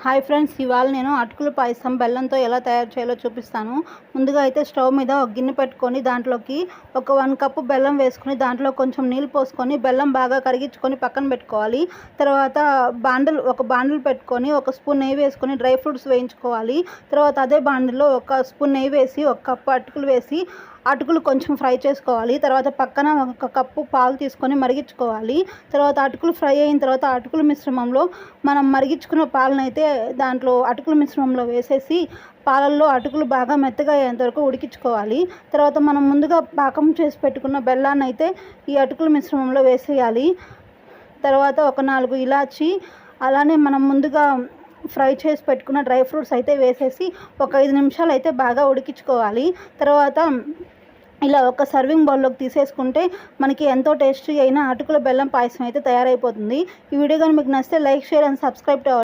Hi friends, ఇవాళ నేను అటుకుల పాయసం బెల్లంతో ఎలా తయారు చేయాలో చూపిస్తాను. ముందుగా అయితే స్టవ్ మీద ఒక గిన్నె పెట్టుకొని దాంట్లోకి ఒక 1 కప్పు బెల్లం వేసుకొని దాంట్లో కొంచెం నీళ్ళు పోసుకొని బెల్లం బాగా కరిగించుకొని పక్కన పెట్టుకోవాలి. తర్వాత ఒక బాండిల్ పెట్టుకొని 1 స్పూన్ నెయ్యి వేసుకొని డ్రై ఫ్రూట్స్ వేయించుకోవాలి. తర్వాత అదే బాండిల్లో 1 స్పూన్ నెయ్యి వేసి 1 కప్పు అటుకులు వేసి అటుకులు కొంచెం ఫ్రై చేసుకోవాలి. తర్వాత పక్కన 1 కప్పు పాలు తీసుకొని మరిగించుకోవాలి. తర్వాత అటుకులు ఫ్రై అయిన తర్వాత అటుకుల మిశ్రమంలో మనం మరిగించుకున్న పాలనైతే దాంట్లో అటుకుల మిశ్రమంలో వేసేసి పాలల్లో అటుకులు బాగా మెత్తగా అయ్యేంత వరకు ఉడికించుకోవాలి. తర్వాత మనం ముందుగా పాకం చేసి పెట్టుకున్న బెల్లాన్ని అయితే ఈ అటుకుల మిశ్రమంలో వేసేయాలి. తర్వాత ఒక 4 ఇలాచి, అలానే మనం ముందుగా ఫ్రై చేసి పెట్టుకున్న డ్రై ఫ్రూట్స్ అయితే వేసేసి ఒక 5 నిమిషాలు అయితే బాగా ఉడికించుకోవాలి. తర్వాత ఇలా ఒక సర్వింగ్ బౌల్లోకి తీసేసుకుంటే మనకి ఎంతో టేస్టీ అయిన అటుకుల బెల్లం పాయసం అయితే తయారైపోతుంది. ఈ వీడియో కానీ మీకు నచ్చితే like, share and subscribe to our